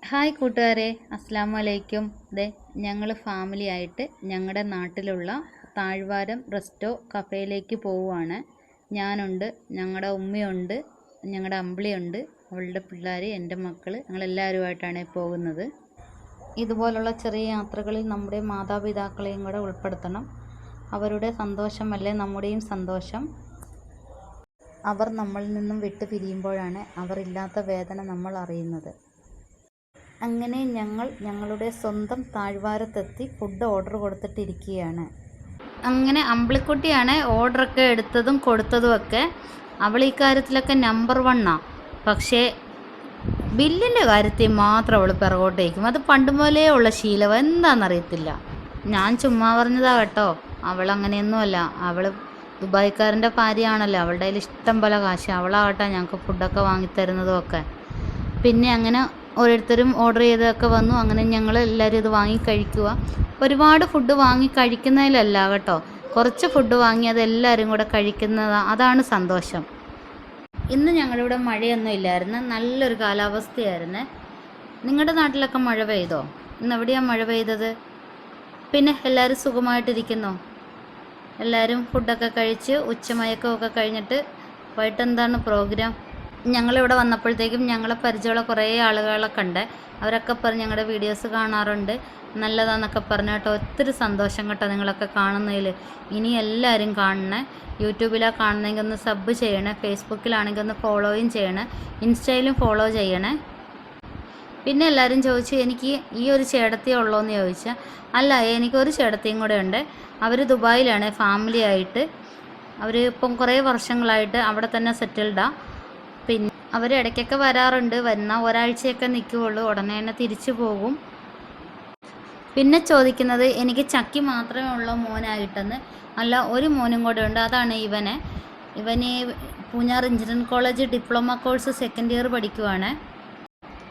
Hi കൂട്ടുകാരെ, അസ്സലാമു അലൈക്കും. ഞങ്ങൾ ഫാമിലി ആയിട്ട് ഞങ്ങളുടെ നാട്ടിലുള്ള താഴ്വാരം റെസ്റ്റോ കഫേയിലേക്ക് പോവുകയാണ്. ഞാനുണ്ട്, ഞങ്ങളുടെ ഉമ്മയുണ്ട്, ഞങ്ങളുടെ അമ്പിളിയുണ്ട്, അവളുടെ പിള്ളേർ, എൻ്റെ മക്കൾ, ഞങ്ങളെല്ലാവരുമായിട്ടാണ് പോകുന്നത്. ഇതുപോലുള്ള ചെറിയ യാത്രകളിൽ നമ്മുടെ മാതാപിതാക്കളെയും കൂടെ ഉൾപ്പെടുത്തണം. അവരുടെ സന്തോഷമല്ലേ നമ്മുടെയും സന്തോഷം. അവർ നമ്മളിൽ നിന്നും വിട്ടു പിരിയുമ്പോഴാണ് അവരില്ലാത്ത വേദന നമ്മൾ അറിയുന്നത്. അങ്ങനെ ഞങ്ങൾ ഞങ്ങളുടെ സ്വന്തം താഴ്വാരത്തെത്തി ഫുഡ് ഓർഡർ കൊടുത്തിട്ടിരിക്കുകയാണ്. അങ്ങനെ അമ്പിളിക്കുട്ടിയാണ് ഓർഡറൊക്കെ എടുത്തതും കൊടുത്തതുമൊക്കെ. അവൾ ഈ കാര്യത്തിലൊക്കെ നമ്പർ 1 പക്ഷേ ബില്ലിൻ്റെ കാര്യത്തിൽ മാത്രം അവൾ പിറകോട്ടേക്കും. അത് പണ്ട് മുതലേ ഉള്ള ശീലം, എന്താണെന്നറിയത്തില്ല. ഞാൻ ചുമ്മാ പറഞ്ഞതാ കേട്ടോ, അവൾ അങ്ങനെയൊന്നുമല്ല. അവൾ ദുബായ്ക്കാരൻ്റെ ഭാര്യയാണല്ലോ, അവളുടെ കയ്യിൽ ഇഷ്ടം പോലെ കാശ്. അവളാകട്ടെ ഞങ്ങൾക്ക് ഫുഡൊക്കെ വാങ്ങിത്തരുന്നതും ഒക്കെ. പിന്നെ അങ്ങനെ ഓരോരുത്തരും ഓർഡർ ചെയ്തൊക്കെ വന്നു. അങ്ങനെ ഞങ്ങൾ എല്ലാവരും ഇത് വാങ്ങി കഴിക്കുക. ഒരുപാട് ഫുഡ് വാങ്ങി കഴിക്കുന്നതിലല്ല കേട്ടോ, കുറച്ച് ഫുഡ് വാങ്ങി അതെല്ലാവരും കൂടെ കഴിക്കുന്നതാണ്, അതാണ് സന്തോഷം. ഇന്ന് ഞങ്ങളിവിടെ മഴയൊന്നും ഇല്ലായിരുന്നു, നല്ലൊരു കാലാവസ്ഥയായിരുന്നു. നിങ്ങളുടെ നാട്ടിലൊക്കെ മഴ പെയ്തോ? ഇന്ന് എവിടെയാണ് മഴ പെയ്തത്? പിന്നെ എല്ലാവരും സുഖമായിട്ടിരിക്കുന്നോ? എല്ലാവരും ഫുഡൊക്കെ കഴിച്ച് ഉച്ചമയക്കമൊക്കെ കഴിഞ്ഞിട്ട് വൈകിട്ട് എന്താണ് പ്രോഗ്രാം? ഞങ്ങളിവിടെ വന്നപ്പോഴത്തേക്കും ഞങ്ങളെ പരിചയമുള്ള കുറേ ആളുകളൊക്കെ ഉണ്ട്. അവരൊക്കെ പറഞ്ഞ് ഞങ്ങളുടെ വീഡിയോസ് കാണാറുണ്ട്, നല്ലതാണെന്നൊക്കെ പറഞ്ഞു കേട്ടോ. ഒത്തിരി സന്തോഷം കേട്ടോ നിങ്ങളൊക്കെ കാണുന്നതിൽ. ഇനി എല്ലാവരും കാണണേ. യൂട്യൂബിലാണ് കാണുന്നതെങ്കിൽ ഒന്ന് സബ് ചെയ്യണേ, ഫേസ്ബുക്കിലാണെങ്കിൽ ഒന്ന് ഫോളോയും ചെയ്യണേ, ഇൻസ്റ്റയിലും ഫോളോ ചെയ്യണേ. പിന്നെ എല്ലാവരും ചോദിച്ചു എനിക്ക് ഈ ഒരു ചേട്ടത്തിയേ ഉള്ളൂ എന്ന് ചോദിച്ചാൽ, അല്ല, എനിക്കൊരു ചേട്ടത്തിയും കൂടെ ഉണ്ട്. അവർ ദുബായിലാണ് ഫാമിലി ആയിട്ട്. അവർ ഇപ്പം കുറേ വർഷങ്ങളായിട്ട് അവിടെ തന്നെ സെറ്റിൽഡാണ്. പിന്നെ അവർ ഇടയ്ക്കൊക്കെ വരാറുണ്ട്, വരുന്ന ഒരാഴ്ചയൊക്കെ നിൽക്കുകയുള്ളൂ, ഉടനെ തന്നെ തിരിച്ചു പോകും. പിന്നെ ചോദിക്കുന്നത് എനിക്ക് ചക്കി മാത്രമേ ഉള്ളൂ മോനായിട്ടെന്ന്. അല്ല, ഒരു മോനും കൂടെ ഉണ്ട്, അതാണ് ഇവന് Poonjar engineering college diploma course second year പഠിക്കുവാണ്.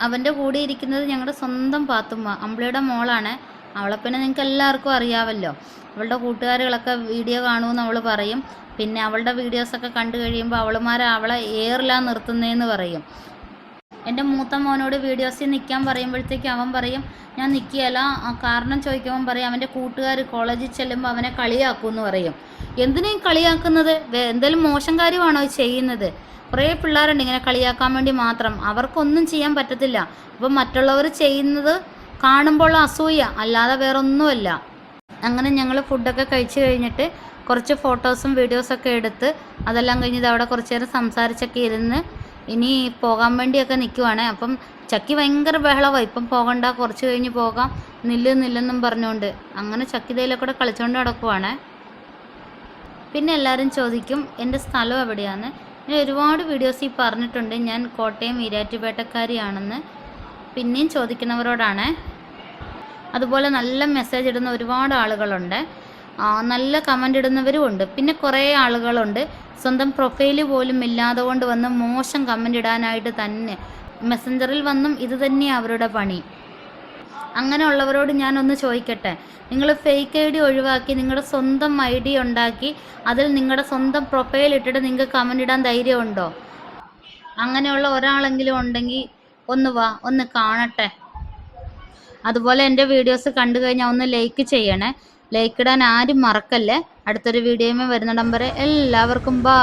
അവൻ്റെ കൂടെ ഇരിക്കുന്നത് ഞങ്ങളുടെ സ്വന്തം പാത്തുമ്മ, അമ്പിളിയുടെ മോളാണ്. അവളെ പിന്നെ നിങ്ങൾക്ക് എല്ലാവർക്കും അറിയാമല്ലോ. അവളുടെ കൂട്ടുകാരികളൊക്കെ വീഡിയോ കാണുമെന്ന് അവൾ പറയും. പിന്നെ അവളുടെ വീഡിയോസൊക്കെ കണ്ടു കഴിയുമ്പോൾ അവളെ എയറിലാണ് നിർത്തുന്നതെന്ന് പറയും. എൻ്റെ മൂത്ത മോനോട് വീഡിയോസിൽ നിൽക്കാൻ പറയുമ്പോഴത്തേക്കും അവൻ പറയും ഞാൻ നിൽക്കുകയല്ല. കാരണം ചോദിക്കുമ്പം പറയും അവൻ്റെ കൂട്ടുകാർ കോളേജിൽ ചെല്ലുമ്പോൾ അവനെ കളിയാക്കുമെന്ന് പറയും. എന്തിനേയും കളിയാക്കുന്നത്? എന്തെങ്കിലും മോശം കാര്യമാണോ ചെയ്യുന്നത്? കുറേ പിള്ളേരുണ്ട് ഇങ്ങനെ കളിയാക്കാൻ വേണ്ടി മാത്രം, അവർക്കൊന്നും ചെയ്യാൻ പറ്റത്തില്ല. അപ്പം മറ്റുള്ളവർ ചെയ്യുന്നത് കാണുമ്പോൾ അസൂയ, അല്ലാതെ വേറൊന്നുമല്ല. അങ്ങനെ ഞങ്ങൾ ഫുഡൊക്കെ കഴിച്ച് കഴിഞ്ഞിട്ട് കുറച്ച് ഫോട്ടോസും വീഡിയോസൊക്കെ എടുത്ത് അതെല്ലാം കഴിഞ്ഞത് അവിടെ കുറച്ച് നേരം സംസാരിച്ചൊക്കെ ഇരുന്ന് ഇനി പോകാൻ വേണ്ടിയൊക്കെ നിൽക്കുവാണ്. അപ്പം ചക്കി ഭയങ്കര ബഹളമാണ്, ഇപ്പം പോകണ്ട, കുറച്ച് കഴിഞ്ഞ് പോകാം, നില്ലെന്നും പറഞ്ഞുകൊണ്ട്. അങ്ങനെ ചക്കിതയിലൊക്കെ കൂടെ കളിച്ചുകൊണ്ട് നടക്കുവാണ്. പിന്നെ എല്ലാവരും ചോദിക്കും എൻ്റെ സ്ഥലം എവിടെയാണ്. ഞാൻ ഒരുപാട് വീഡിയോസിൽ പറഞ്ഞിട്ടുണ്ട് ഞാൻ കോട്ടയം ഈരാറ്റുപേട്ടക്കാരിയാണെന്ന്. പിന്നെയും ചോദിക്കുന്നവരോടാണ്. അതുപോലെ നല്ല മെസ്സേജ് ഇടുന്ന ഒരുപാട് ആളുകളുണ്ട്, നല്ല കമൻ്റ് ഇടുന്നവരും ഉണ്ട്. പിന്നെ കുറേ ആളുകളുണ്ട് സ്വന്തം പ്രൊഫൈല് പോലും ഇല്ലാതെ കൊണ്ട് വന്ന് മോശം കമൻ്റ് ഇടാനായിട്ട് തന്നെ മെസ്സഞ്ചറിൽ വന്നും ഇത് തന്നെയാണ് അവരുടെ പണി. അങ്ങനെയുള്ളവരോട് ഞാനൊന്ന് ചോദിക്കട്ടെ, നിങ്ങൾ ഫേക്ക് ID ഒഴിവാക്കി നിങ്ങളുടെ സ്വന്തം ID ഉണ്ടാക്കി അതിൽ നിങ്ങളുടെ സ്വന്തം പ്രൊഫൈൽ ഇട്ടിട്ട് നിങ്ങൾക്ക് കമൻ്റ് ഇടാൻ ധൈര്യമുണ്ടോ? അങ്ങനെയുള്ള ഒരാളെങ്കിലും ഉണ്ടെങ്കിൽ ഒന്ന് വാ, ഒന്ന് കാണട്ടെ. അതുപോലെ എൻ്റെ വീഡിയോസ് കണ്ടു കഴിഞ്ഞാൽ ഒന്ന് ലൈക്ക് ചെയ്യണേ. ലൈക്ക് ഇടാൻ ആരും മറക്കല്ലേ. അടുത്തൊരു വീഡിയോയുമായി വരുന്നിടം വരെ എല്ലാവർക്കും ബൈ.